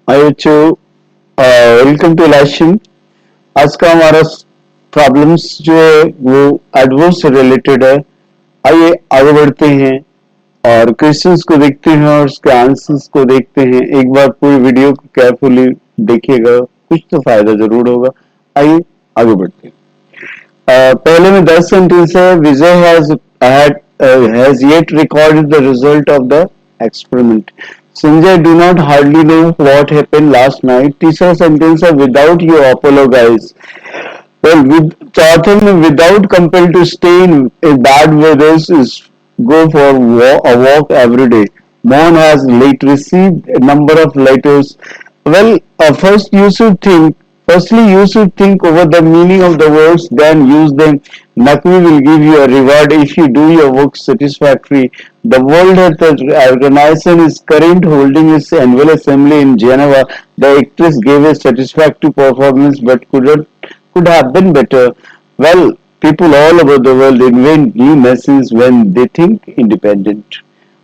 हाय बच्चों, welcome to lesson. आज का हमारा प्रॉब्लम्स जो है वो एडवर्ब से रिलेटेड है। आइए आगे बढ़ते हैं और क्वेश्चंस को देखते हैं और उसके आंसर्स को देखते हैं। एक बार पूरी वीडियो को केयरफुली देखिएगा, कुछ तो फायदा जरूर होगा। आइए आगे बढ़ते हैं। पहले में 10 सेंटेंस है। विजय has yet recorded the result of the experiment. Sanjay do not hardly know what happened last night. तीसरा सेंटेंस है without you apologize. Well, चौथे में without compelled to stay in bad weather is go for a walk every day. Mohan has late received a number of letters. Well, first you should think. Firstly, you should think over the meaning of the words, then use them. Nakvi will give you a reward if you do your work satisfactorily. The World Health Organization is current holding its annual assembly in Geneva. The actress gave a satisfactory performance but could have been better. Well, people all over the world invent new machines when they think independent.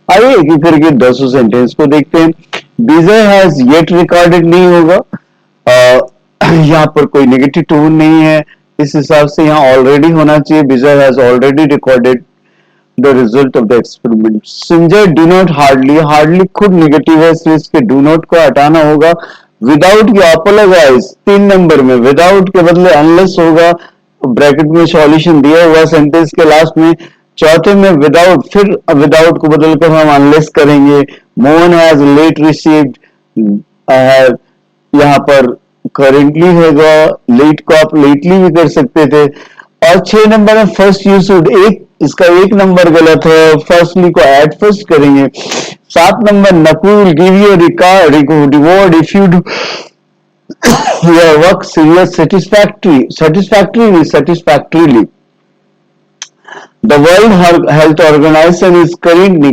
आइए एक एक करके 200 sentence को देखते हैं। विजय has yet recorded नहीं होगा, यहाँ पर कोई नेगेटिव टोन नहीं है, इस हिसाब से यहाँ ऑलरेडी होना चाहिए। Vijay has already recorded the result of the experiment. Sanjay do not hardly खुद नेगेटिव है, इसलिए इसके डू नॉट को हटाना होगा। विदाउट यू अपोलोजाइज 3 नंबर में विदाउट के बदले अनलेस होगा, ब्रैकेट में सॉल्यूशन दिया हुआ सेंटेंस के लास्ट में। चौथे में विदाउट, फिर विदाउट को बदलकर हम अनलेस करेंगे। मोहन हैज लेट रिसीव्ड, यहाँ पर करेंटली होगा, लेट को आप लेटली भी कर सकते थे। और 6 नंबर में फर्स्ट यू शुड, एक इसका 1 नंबर गलत है, फर्स्टली को एड फर्स्ट करेंगे। 7 नंबर नकू will give you reward if you do your work satisfactorily. The World Health Organization is currently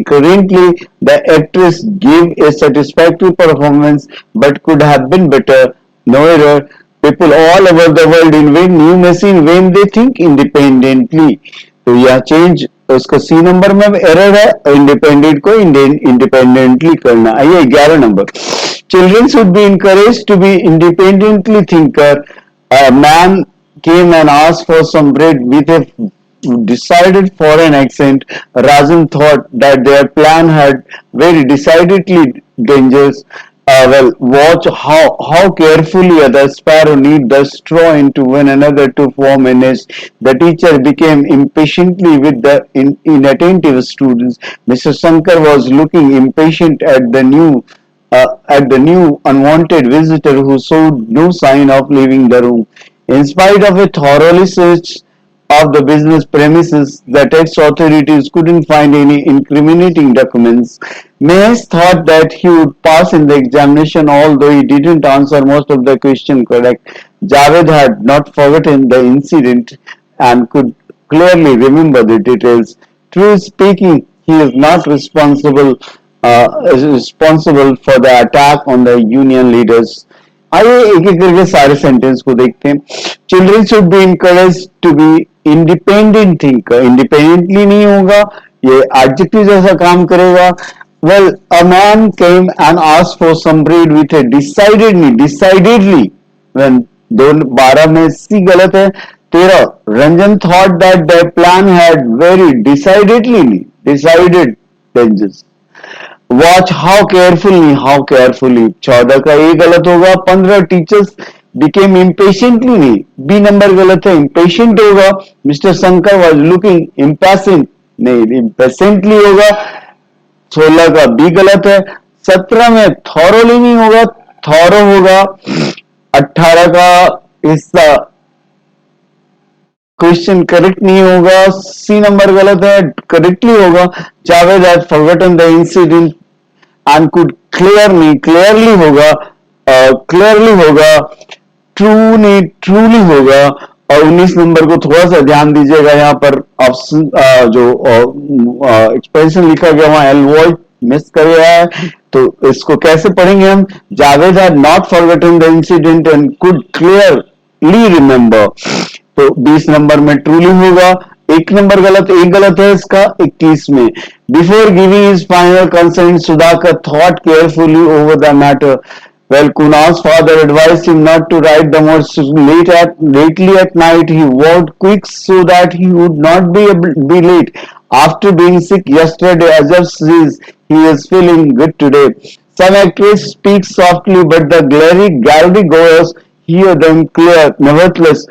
the actress gave a satisfactory performance but could have been better. No error. People all over the world invent new machine when they think independently. तो यह change उसका सी number में error है, independent को independently करना। आइए 11 number. Children should be encouraged to be independently thinker. A man came and asked for some bread with a decided foreign accent. Rajan thought that their plan had very decidedly dangers. Watch how carefully the sparrow knead the straw into one another to form a nest. The teacher became impatiently with the inattentive students. Mr. Shankar was looking impatient at the new unwanted visitor who showed no sign of leaving the room. In spite of a thorough search of the business premises, the tax authorities couldn't find any incriminating documents. Mahesh thought that he would pass in the examination, although he didn't answer most of the question correct. Javed had not forgotten the incident and could clearly remember the details. Truly speaking, he is not responsible for the attack on the union leaders. आइए एक एक करके सारे sentence को देखते हैं। Children should be encourage to be independent thinker. Independently नहीं होगा, ये एडजेक्टिव जैसा काम करेगा। Well, a man came and asked for some bread with a decidedly. 12 में सी गलत है। 13 Ranjan thought that the plan had very decided dangers. Watch how carefully 14 का ए गलत होगा। 15 टीचर्स बिकेम इम्पेशेंटली, नहीं, बी नंबर गलत है, इम्पेशेंट होगा। मिस्टर शंकर वॉज लुकिंग इम्पैसेंट, नहीं, इम्पेशेंटली होगा। 16 का बी गलत है। 17 में थॉरोली नहीं होगा, थॉरो होगा। 18 का हिस्सा क्वेश्चन करेक्ट नहीं होगा, सी नंबर गलत है, करेक्टली होगा। Javed had forgotten the incident and could clearly होगा, ट्रूली होगा। और 19 नंबर को थोड़ा सा ध्यान दीजिएगा, यहाँ पर ऑप्शन जो एक्सप्रेशन लिखा गया वहां एलवॉइड मिस कर गया है, तो इसको कैसे पढ़ेंगे हम? Javed had not forgotten the incident and could clearly remember. तो 20 नंबर में ट्रूली होगा। एक नंबर गलत, एक गलत है इसका। 21 में before giving his final consent Sudhakar thought carefully over the matter. Well, Kunal's father advised him not to write the notes lately at night. He worked quick so that he would not be late. After being sick yesterday, Ajab says he is feeling good today. Some actress speaks softly, but the gallery goers hear them clear. Nevertheless,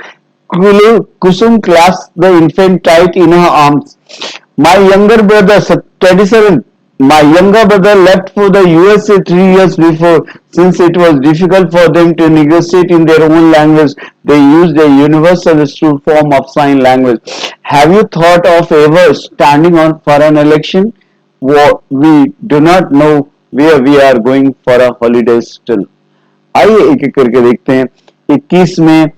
Kusum clasped the infant tight in her arms. My younger brother, 27, my younger brother left for the USA 3 years before. Since it was difficult for them to negotiate in their own language, they used a universal understood form of sign language. Have you thought of ever standing on for an election? We do not know where we are going for a holiday still. आइए एक एक करके देखते हैं 21 में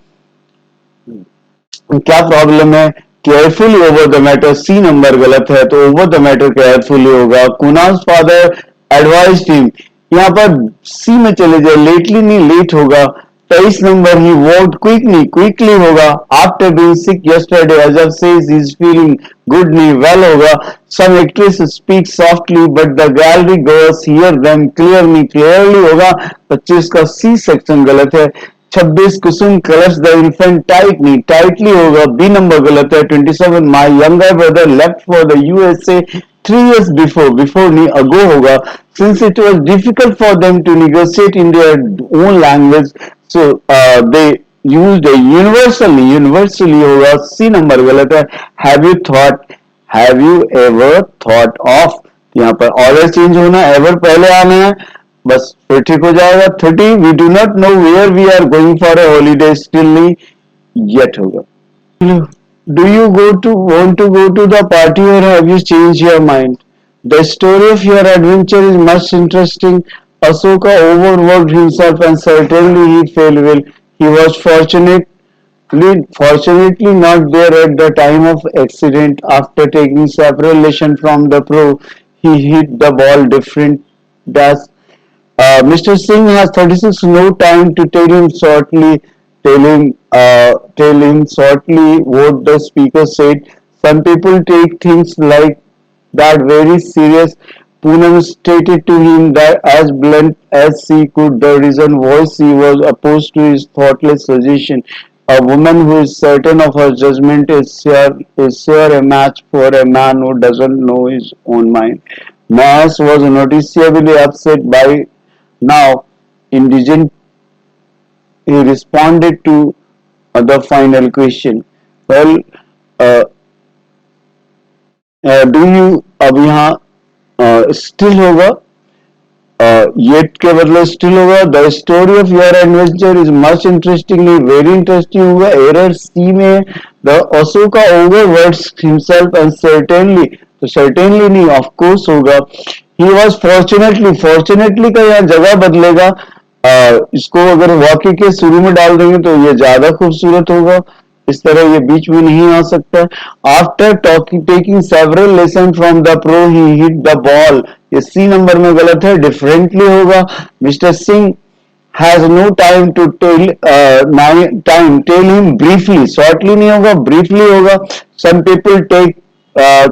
क्या problem है carefully over the matter C number गलत है तो ओवर द मैटर केयरफुली होगा कुनाज फादर एडवाइज टीम यहाँ पर सी में चले जाए लेटली नहीं लेट होगा 23 नंबर ही वर्कड क्विक नहीं क्विकली होगा after being sick yesterday Ajab says he is feeling good नहीं वेल होगा some actress speak softly but the gallery girls hear them clear नहीं क्लियरली होगा 25 का सी सेक्शन गलत है 26 Kusum colours the infant tightly tightly होगा बी नंबर गलत है 27 my younger brother left for the USA 3 years before नहीं अगो होगा since it was difficult for them to negotiate in their own language so they used a universally होगा C number गलत है have you ever thought of यहाँ पर order change होना ever पहले आना है बस फिर ठीक हो जाएगा 30 we do not know where we are going for a holiday still नहीं येट होगा do you go to want to go to the party or have you changed your mind the story of your adventure is much interesting Asoka overworked himself and certainly he fell well he was fortunately not there at the time of accident after taking several lessons from the pro he hit the ball different dash Mr. Singh has 36 no time to tell him shortly what the speaker said. Some people take things like that very serious. Poonam stated to him that as blunt as she could the reason why she was opposed to his thoughtless suggestion. A woman who is certain of her judgment is sure a match for a man who doesn't know his own mind. Mas was noticeably upset by now indigent he responded to the final question. Well, uh, do you अब यहाँ still होगा yet के बदले still होगा the story of your adventure is much interestingly very interesting होगा error C में the Asoka overworks himself and certainly तो certainly नहीं of course होगा he was fortunately का यहाँ जगह बदलेगा इसको अगर वाक्य के शुरू में डाल देंगे तो ये ज्यादा खूबसूरत होगा इस तरह ये बीच में नहीं आ सकता after taking several lesson from the pro he hit the ball ये सी नंबर में गलत है डिफरेंटली होगा mister Singh has no time to tell him briefly shortly नहीं होगा briefly होगा some people take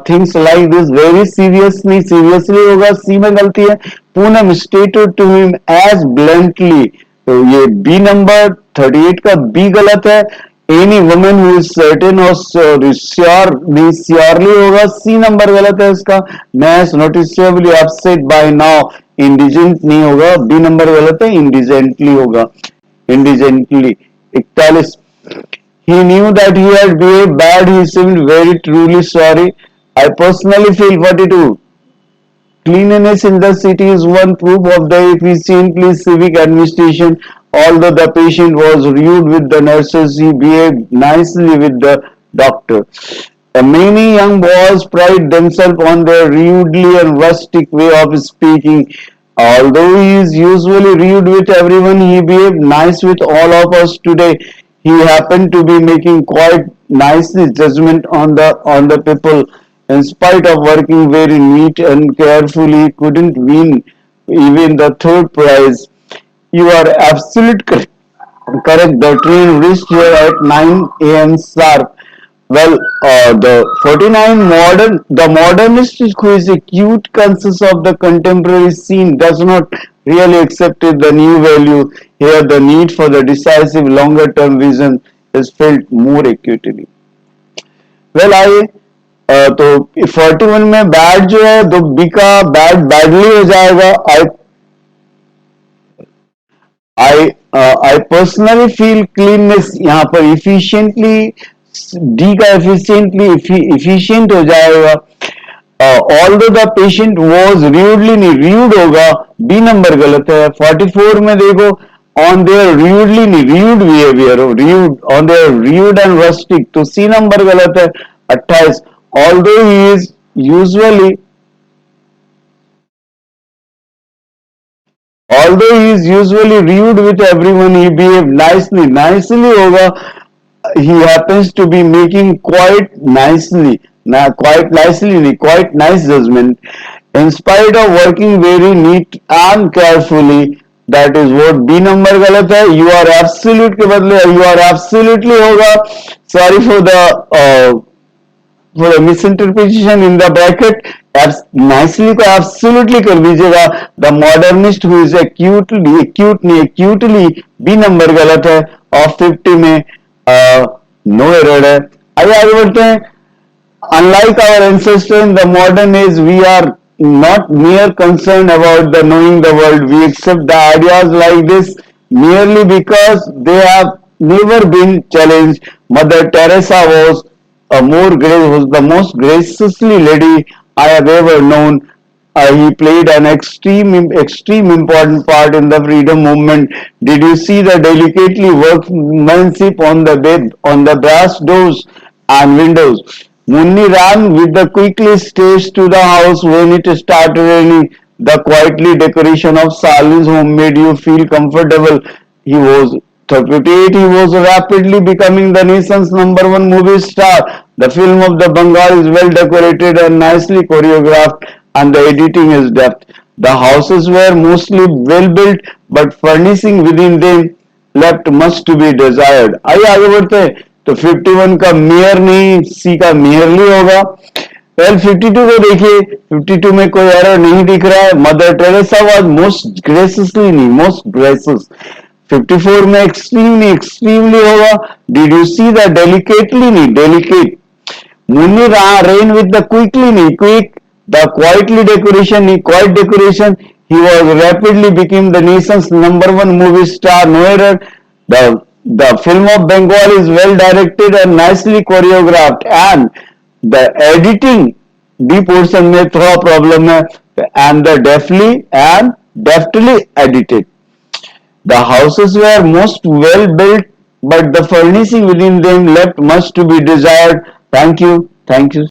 things like this very seriously होगा सी में गलती है Poonam stated to him as bluntly तो ये बी नंबर 38 का बी गलत है any woman who is certain और श्योरली होगा सी नंबर गलत है इसका मैस noticeably upset by now indigent नहीं होगा बी नंबर गलत है इंडिजेंटली होगा इंडिजेंटली 41 he knew that he had behaved bad he seemed very truly sorry I personally feel 42 cleanliness in the city is one proof of the efficiently civic administration. Although the patient was rude with the nurses, he behaved nicely with the doctor. Many young boys pride themselves on their rudely and rustic way of speaking. Although he is usually rude with everyone, he behaved nice with all of us today. He happened to be making quite nicely judgment on the people. In spite of working very neat and carefully, he couldn't win even the third prize. You are absolutely correct. The train reached here at 9 a.m. sharp. Well, the 49 the modernist who is acute conscious of the contemporary scene does not really accept the new value. Here, the need for the decisive longer term vision is felt more acutely. Well, तो 41 में bad जो है तो B का bad badly हो जाएगा. I personally feel cleanness यहाँ पर इफिशियंटली डी का एफिशिएंटली इफिशियंट हो जाएगा. Although the patient was rudely नहीं रूड होगा. बी नंबर गलत है. 44 में देखो ऑन देयर रूडली नहीं रूड बिहेवियर हो rude on there rude and rustic तो सी नंबर गलत है. 28 although he is usually although he is usually rude with everyone, he behaved nicely. Nicely होगा. He happens to be making quite nicely, quite nice judgment. In spite of working very neat and carefully, that is what B number गलत है. You are absolute के बदले you are absolutely होगा. Sorry for the misinterpretation in the bracket. Nicely को absolutely कर दीजिएगा. The modernist who is acutely B number गलत है. और 50 में नो एरर है. आइए आगे बढ़ते हैं. Unlike our ancestors in the modern age, we are not mere concerned about the knowing the world. We accept the ideas like this merely because they have never been challenged. Mother Teresa was the most graciously lady I have ever known. He played an extreme important part in the freedom movement. Did you see the delicately workmanship on the brass doors and windows? Munni ran with the quickly stairs to the house when it started raining. The quietly decoration of Salin's home made you feel comfortable. He was 58. He was rapidly becoming the nation's number one movie star. The film of the Bengal is well decorated and nicely choreographed, and the editing is depth. The houses were mostly well built, but furnishing within them left much to be desired. आइए आगे बढ़ते हैं. तो 51 का mayor नहीं सी का merely होगा. Well 52 को देखिए. 52 में कोई एरर नहीं दिख रहा है. Mother Teresa was most graciously नहीं मोस्ट ग्रेसियस. 54 में एक्सट्रीम नहीं एक्सट्रीमली होगा. Did you see the delicately नहीं delicate. Munni ran with the quickly नहीं quick. The quietly decoration, quiet decoration. He was rapidly became the nation's number one movie star. No error. The film of Bengal is well directed and nicely choreographed, and the editing D portion में थोड़ा problem है. And the deftly edited. The houses were most well built, but the furnishing within them left much to be desired. Thank you. Thank you.